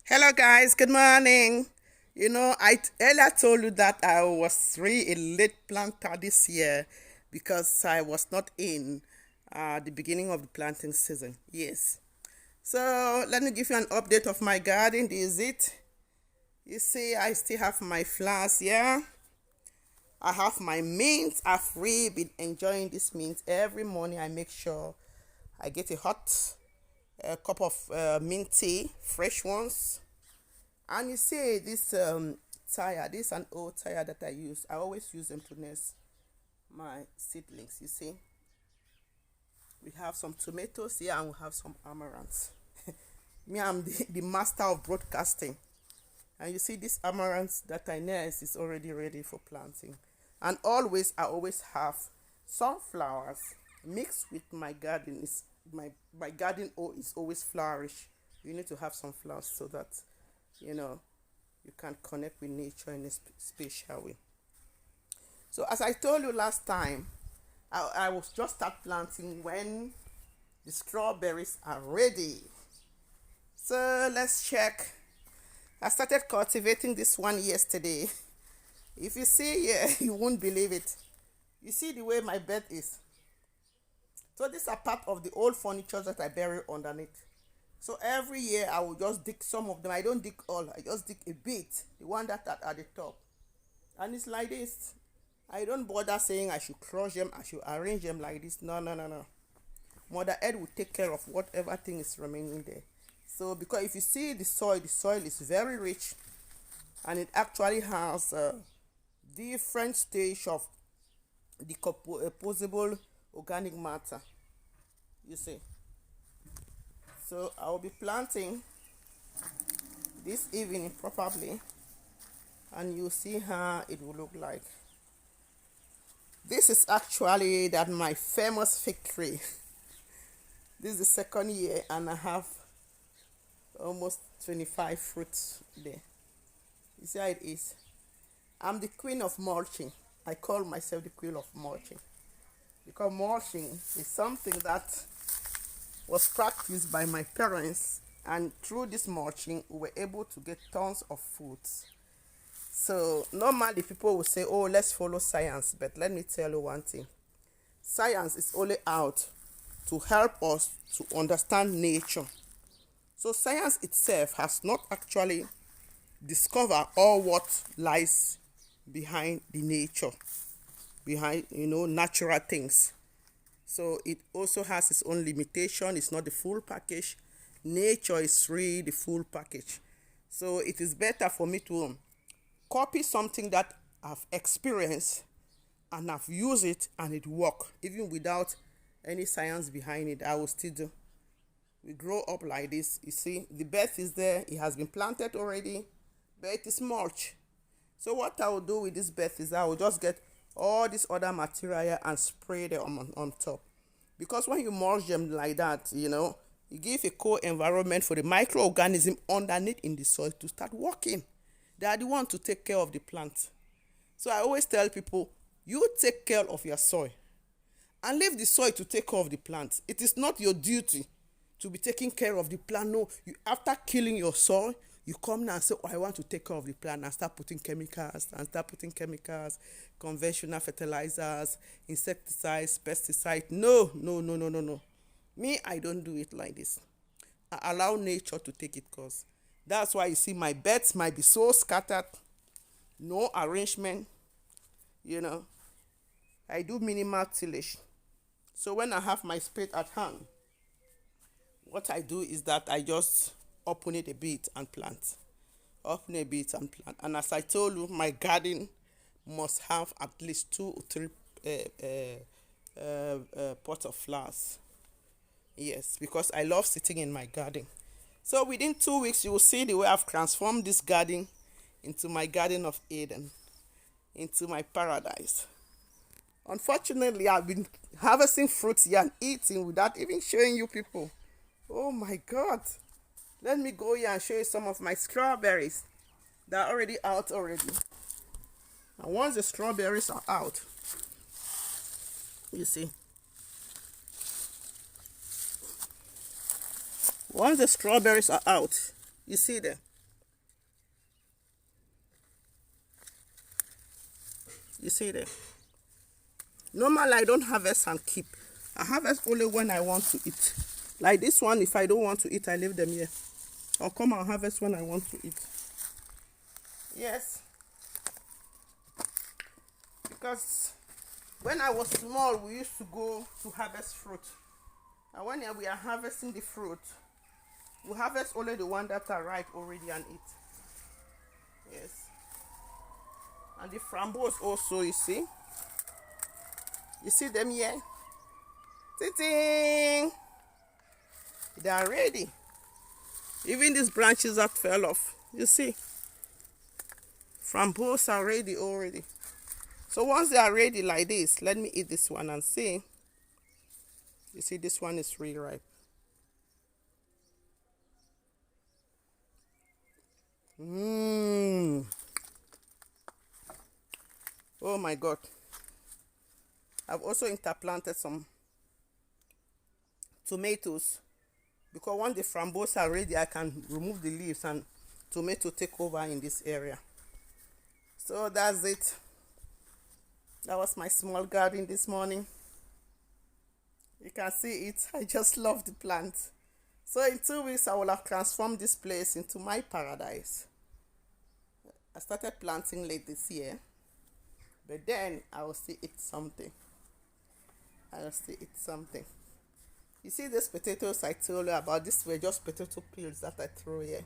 Hello, guys. Good morning. I earlier told you that I was really a late planter this year because I was not in the beginning of the planting season. Yes. So let me give you an update of my garden. This is it. You see, I still have my flowers here. I have my mint. I've really been enjoying this mint. Every morning I make sure I get a hot cup of mint tea, fresh ones. And you see this tire, this is an old tire that I use. I always use them to nest my seedlings. You see, we have some tomatoes here and we have some amaranths. Me, I'm the master of broadcasting. And you see this amaranth that I nest is already ready for planting. And I always have sunflowers mixed with my garden. My garden is always flourish. You need to have sunflowers so that you know you can connect with nature in a special way. So as I told you last time, I was just start planting when the strawberries are ready. So let's check. I started cultivating this one yesterday. If you see here, you won't believe it. You see the way my bed is. So these are part of the old furniture that I bury underneath. So every year I will just dig some of them. I don't dig all. I just dig a bit. The one that are at the top. And it's like this. I don't bother saying I should crush them. I should arrange them like this. No, no, no, no. Mother Earth will take care of whatever thing is remaining there. So because if you see the soil is very rich. And it actually has different stage of decomposable organic matter. You see. So I will be planting this evening probably, and you'll see how it will look like. This is actually that my famous fig tree. This is the second year and I have almost 25 fruits there. You see how it is. I'm the queen of mulching. I call myself the queen of mulching because mulching is something that was practiced by my parents, and through this mulching we were able to get tons of foods. So normally people will say, oh, let's follow science, but let me tell you one thing. Science is only out to help us to understand nature. So science itself has not actually discovered all what lies behind the nature, behind natural things. So it also has its own limitation. It's not the full package. Nature is really the full package. So it is better for me to copy something that I've experienced and I've used it and it work. Even without any science behind it, I will still do. We grow up like this. You see, the bed is there. It has been planted already, but it is mulch. So what I will do with this bed is I will just get all this other material and spray them on top. Because when you mulch them like that, you give a cool environment for the microorganism underneath in the soil to start working. They are the one to take care of the plant. So I always tell people, you take care of your soil and leave the soil to take care of the plant. It is not your duty to be taking care of the plant. No, after killing your soil, you come now and say, oh, I want to take care of the plant and start putting chemicals, conventional fertilizers, insecticides, pesticides. No, no, no, no, no, no. Me, I don't do it like this. I allow nature to take its course. That's why you see my beds might be so scattered, no arrangement. I do minimal tillage. So when I have my spade at hand, what I do is that I just open it a bit and plant. Open a bit and plant. And as I told you, my garden must have at least 2 or 3 pots of flowers. Yes, because I love sitting in my garden. So within 2 weeks, you will see the way I've transformed this garden into my garden of Eden, into my paradise. Unfortunately, I've been harvesting fruits here and eating without even showing you people. Oh my God. Let me go here and show you some of my strawberries. They're already out already. And once the strawberries are out, you see. Once the strawberries are out, you see them. You see there? Normally, I don't harvest and keep. I harvest only when I want to eat. Like this one, if I don't want to eat, I leave them here. I'll come and harvest when I want to eat. Yes. Because when I was small, we used to go to harvest fruit. And when we are harvesting the fruit, we harvest only the one that are ripe already and eat. Yes. And the framboos also, you see. You see them here? Ting! They are ready. Even these branches that fell off, you see. Framboos are ready already. So once they are ready like this, let me eat this one and see. You see, this one is really ripe. Oh my God. I've also interplanted some tomatoes because once the framboos are ready, I can remove the leaves and tomato take over in this area. So that's it. That was my small garden this morning. You can see it. I just love the plant. So in 2 weeks, I will have transformed this place into my paradise. I started planting late this year, but then I will still eat something. You see these potatoes I told you about? These were just potato peels that I threw here.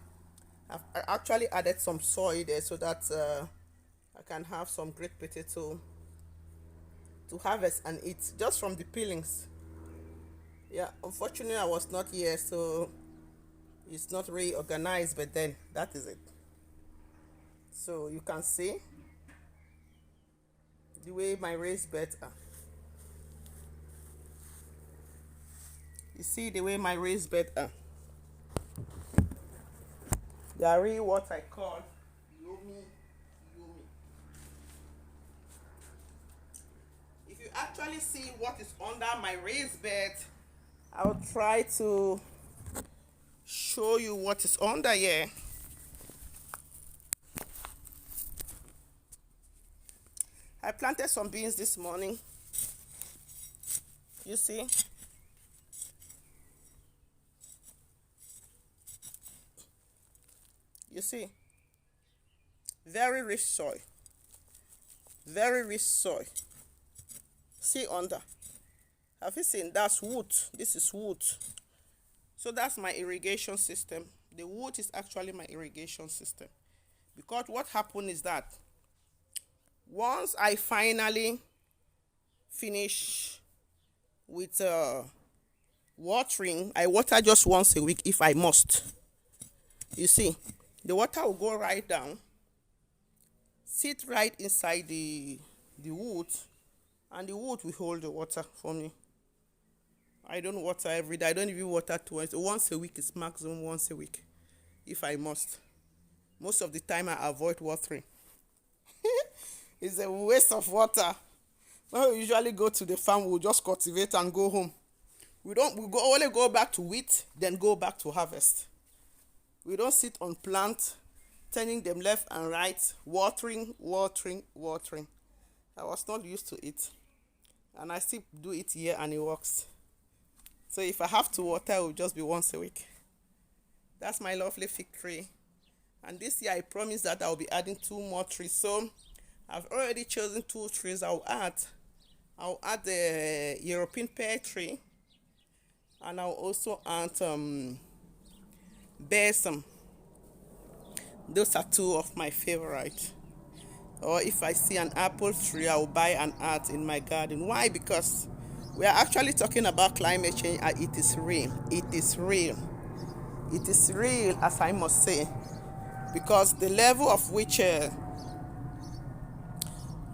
I actually added some soil there so that I can have some great potato to harvest and eat just from the peelings. Yeah, unfortunately I was not here, so it's not really organized, but then that is it. So you can see the way my raised beds are. You see the way my raised beds are. They are really what I call yummy. If you actually see what is under my raised bed, I'll try to show you what is under here. I planted some beans this morning. You see? You see? Very rich soil. Very rich soil. See under. Have you seen? That's wood. This is wood. So that's my irrigation system. The wood is actually my irrigation system. Because what happened is that once I finally finish with watering, I water just once a week if I must. You see, the water will go right down, sit right inside the wood, and the wood will hold the water for me. I don't water every day. I don't even water twice. Once a week is maximum once a week, if I must. Most of the time I avoid watering. It's a waste of water. When we usually go to the farm, we'll just cultivate and go home. We only go back to wheat, then go back to harvest. We don't sit on plant, turning them left and right, watering. I was not used to it. And I still do it here and it works. So if I have to water, it will just be once a week. That's my lovely fig tree. And this year I promise that I'll be adding 2 more trees. So I've already chosen 2 trees I'll add. I'll add the European pear tree. And I'll also add balsam. Those are 2 of my favorite. Or if I see an apple tree, I will buy and add in my garden. Why? Because we are actually talking about climate change and it is real. It is real, as I must say. Because the level of which the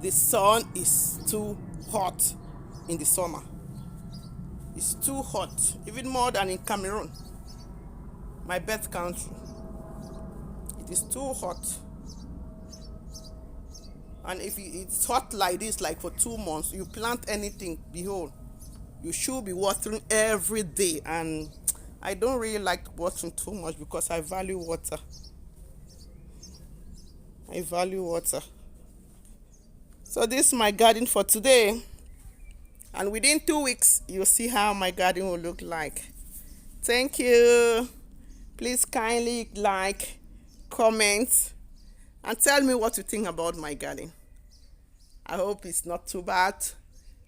sun is too hot in the summer. It's too hot, even more than in Cameroon, my birth country. It is too hot. And if it's hot like this, like for 2 months, you plant anything, behold, you should be watering every day. And I don't really like watering too much because I value water. So this is my garden for today, and within 2 weeks you'll see how my garden will look like. Thank you. Please kindly like, comment, and tell me what you think about my garden. I hope it's not too bad,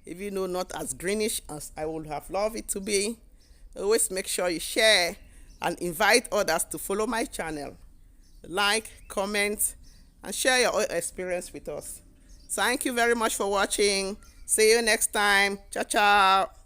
even though not as greenish as I would have loved it to be. Always make sure you share and invite others to follow my channel. Like, comment, and share your own experience with us. Thank you very much for watching. See you next time. Ciao, ciao.